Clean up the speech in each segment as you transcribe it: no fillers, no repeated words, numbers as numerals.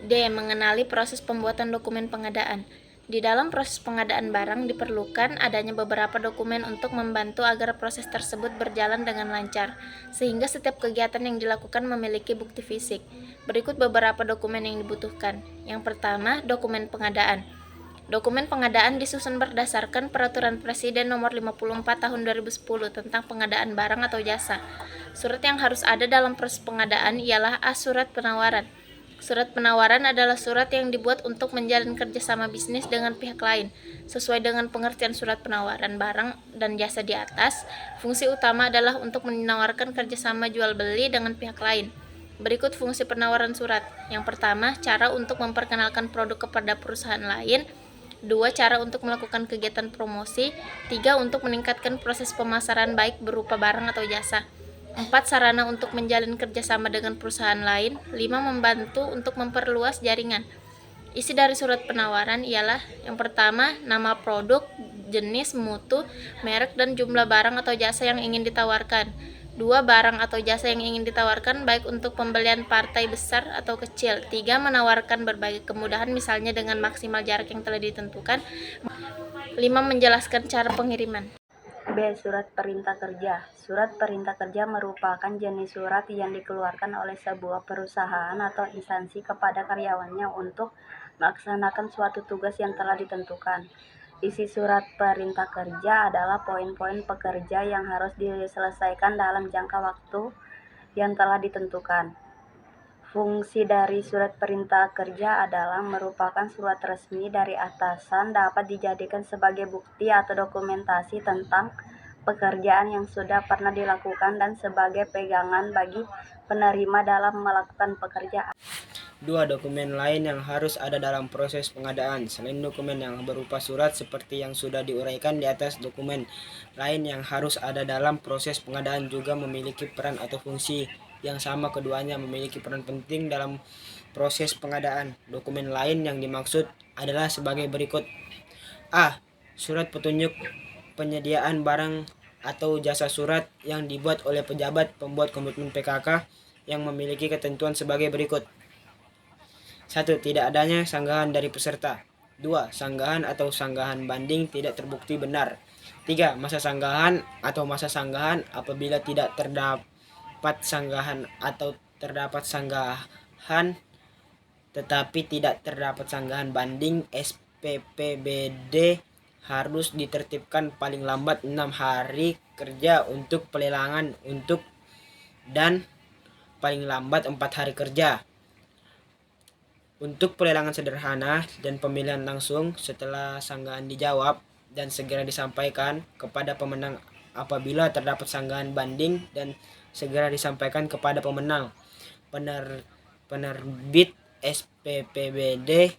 D. Mengenali proses pembuatan dokumen pengadaan. Di dalam proses pengadaan barang diperlukan adanya beberapa dokumen untuk membantu agar proses tersebut berjalan dengan lancar, sehingga setiap kegiatan yang dilakukan memiliki bukti fisik. Berikut beberapa dokumen yang dibutuhkan. Yang pertama, dokumen pengadaan. Dokumen pengadaan disusun berdasarkan Peraturan Presiden Nomor 54 Tahun 2010 tentang pengadaan barang atau jasa. Surat yang harus ada dalam proses pengadaan ialah A. Surat penawaran. Surat penawaran adalah surat yang dibuat untuk menjalin kerjasama bisnis dengan pihak lain. Sesuai dengan pengertian surat penawaran barang dan jasa di atas, fungsi utama adalah untuk menawarkan kerjasama jual beli dengan pihak lain. Berikut fungsi penawaran surat. Yang pertama, cara untuk memperkenalkan produk kepada perusahaan lain. 2. Cara untuk melakukan kegiatan promosi. 3. Untuk meningkatkan proses pemasaran baik berupa barang atau jasa. 4. Sarana untuk menjalin kerjasama dengan perusahaan lain. 5. Membantu untuk memperluas jaringan. Isi dari surat penawaran ialah yang pertama, nama produk, jenis, mutu, merek, dan jumlah barang atau jasa yang ingin ditawarkan. 2. Barang atau jasa yang ingin ditawarkan baik untuk pembelian partai besar atau kecil. 3. Menawarkan berbagai kemudahan misalnya dengan maksimal jarak yang telah ditentukan. 5. Menjelaskan cara pengiriman. B. Surat perintah kerja. Surat perintah kerja merupakan jenis surat yang dikeluarkan oleh sebuah perusahaan atau instansi kepada karyawannya untuk melaksanakan suatu tugas yang telah ditentukan. Isi surat perintah kerja adalah poin-poin pekerja yang harus diselesaikan dalam jangka waktu yang telah ditentukan. Fungsi dari surat perintah kerja adalah merupakan surat resmi dari atasan, dapat dijadikan sebagai bukti atau dokumentasi tentang pekerjaan yang sudah pernah dilakukan dan sebagai pegangan bagi penerima dalam melakukan pekerjaan. 2. Dokumen lain yang harus ada dalam proses pengadaan. Selain dokumen yang berupa surat seperti yang sudah diuraikan di atas, dokumen lain yang harus ada dalam proses pengadaan juga memiliki peran atau fungsi yang sama. Keduanya memiliki peran penting dalam proses pengadaan. Dokumen lain yang dimaksud adalah sebagai berikut. A. Surat petunjuk penyediaan barang atau jasa. Surat yang dibuat oleh pejabat pembuat komitmen PKK yang memiliki ketentuan sebagai berikut. 1. Tidak adanya sanggahan dari peserta. 2. Sanggahan atau sanggahan banding tidak terbukti benar. 3. Masa sanggahan atau masa sanggahan apabila tidak terdapat sanggahan atau terdapat sanggahan tetapi tidak terdapat sanggahan banding, SPPBD harus ditertibkan paling lambat 6 hari kerja untuk pelelangan dan paling lambat 4 hari kerja untuk pelelangan sederhana dan pemilihan langsung setelah sanggahan dijawab dan segera disampaikan kepada pemenang. Apabila terdapat sanggahan banding dan segera disampaikan kepada pemenang. Penerbit SPPBD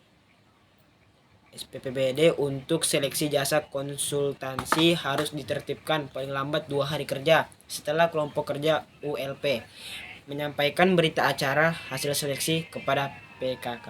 untuk seleksi jasa konsultansi harus ditertibkan paling lambat 2 hari kerja setelah kelompok kerja ULP menyampaikan berita acara hasil seleksi kepada PKK.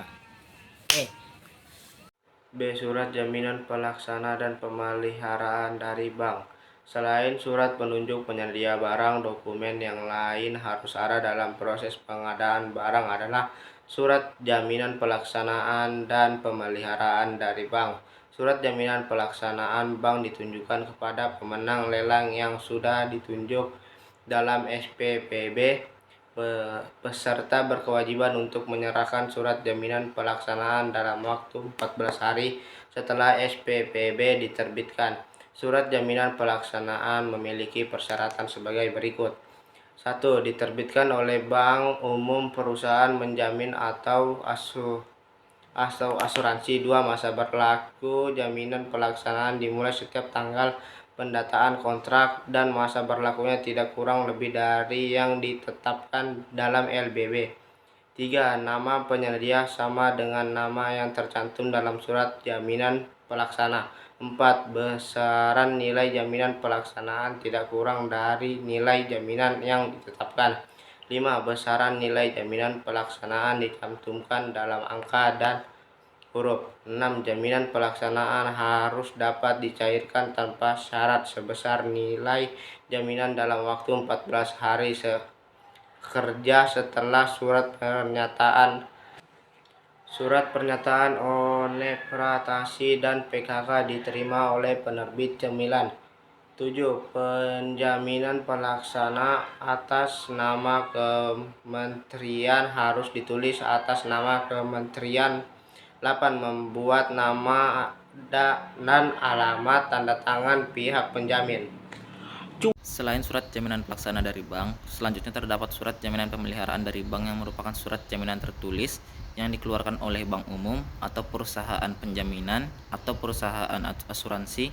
B. Surat jaminan pelaksana dan pemeliharaan dari bank. Selain surat penunjuk penyedia barang, dokumen yang lain harus ada dalam proses pengadaan barang adalah surat jaminan pelaksanaan dan pemeliharaan dari bank. Surat jaminan pelaksanaan bank ditunjukkan kepada pemenang lelang yang sudah ditunjuk dalam SPPB. Peserta berkewajiban untuk menyerahkan surat jaminan pelaksanaan dalam waktu 14 hari setelah SPPB diterbitkan. Surat jaminan pelaksanaan memiliki persyaratan sebagai berikut. 1. Diterbitkan oleh bank umum, perusahaan menjamin atau asuransi. 2. Masa berlaku jaminan pelaksanaan dimulai setiap tanggal pendataan kontrak dan masa berlakunya tidak kurang lebih dari yang ditetapkan dalam LBB. 3. Nama penyedia sama dengan nama yang tercantum dalam surat jaminan pelaksana. 4. Besaran nilai jaminan pelaksanaan tidak kurang dari nilai jaminan yang ditetapkan. 5. Besaran nilai jaminan pelaksanaan dicantumkan dalam angka dan huruf. 6. Jaminan pelaksanaan harus dapat dicairkan tanpa syarat sebesar nilai jaminan dalam waktu 14 hari kerja setelah Surat pernyataan oneprasasi dan PKK diterima oleh penerbit jaminan. 7. Penjaminan pelaksana atas nama kementerian harus ditulis atas nama kementerian. 8. Membuat nama dan alamat tanda tangan pihak penjamin. Selain surat jaminan pelaksana dari bank, selanjutnya terdapat surat jaminan pemeliharaan dari bank yang merupakan surat jaminan tertulis yang dikeluarkan oleh bank umum atau perusahaan penjaminan atau perusahaan asuransi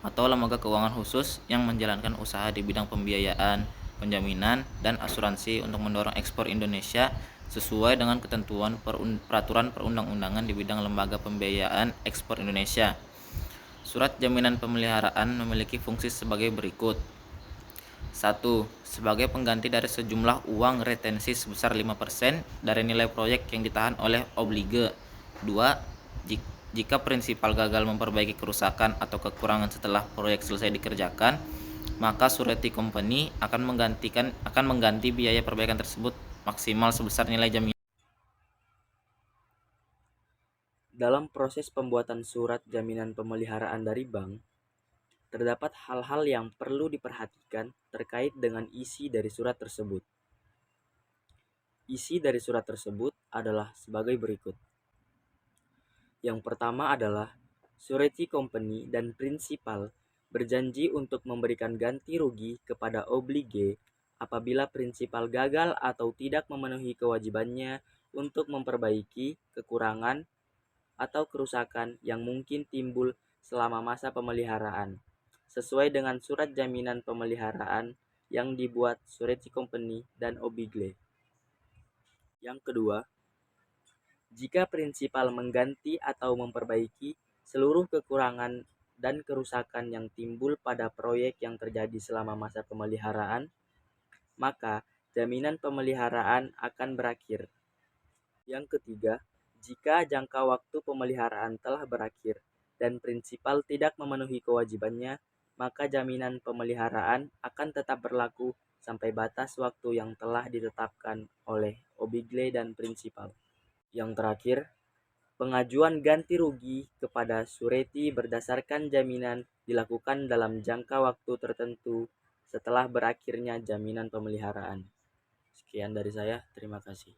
atau lembaga keuangan khusus yang menjalankan usaha di bidang pembiayaan, penjaminan, dan asuransi untuk mendorong ekspor Indonesia sesuai dengan ketentuan peraturan perundang-undangan di bidang lembaga pembiayaan ekspor Indonesia. Surat jaminan pemeliharaan memiliki fungsi sebagai berikut. 1. Sebagai pengganti dari sejumlah uang retensi sebesar 5% dari nilai proyek yang ditahan oleh oblige. 2. Jika prinsipal gagal memperbaiki kerusakan atau kekurangan setelah proyek selesai dikerjakan, maka surety company akan mengganti biaya perbaikan tersebut maksimal sebesar nilai jaminan. Dalam proses pembuatan surat jaminan pemeliharaan dari bank, terdapat hal-hal yang perlu diperhatikan terkait dengan isi dari surat tersebut. Isi dari surat tersebut adalah sebagai berikut. Yang pertama adalah surety company dan prinsipal berjanji untuk memberikan ganti rugi kepada oblige apabila prinsipal gagal atau tidak memenuhi kewajibannya untuk memperbaiki kekurangan atau kerusakan yang mungkin timbul selama masa pemeliharaan, sesuai dengan surat jaminan pemeliharaan yang dibuat surety company dan oblige. Yang kedua, jika prinsipal mengganti atau memperbaiki seluruh kekurangan dan kerusakan yang timbul pada proyek yang terjadi selama masa pemeliharaan, maka jaminan pemeliharaan akan berakhir. Yang ketiga, jika jangka waktu pemeliharaan telah berakhir dan prinsipal tidak memenuhi kewajibannya, maka jaminan pemeliharaan akan tetap berlaku sampai batas waktu yang telah ditetapkan oleh oblige dan prinsipal. Yang terakhir, pengajuan ganti rugi kepada surety berdasarkan jaminan dilakukan dalam jangka waktu tertentu setelah berakhirnya jaminan pemeliharaan. Sekian dari saya, terima kasih.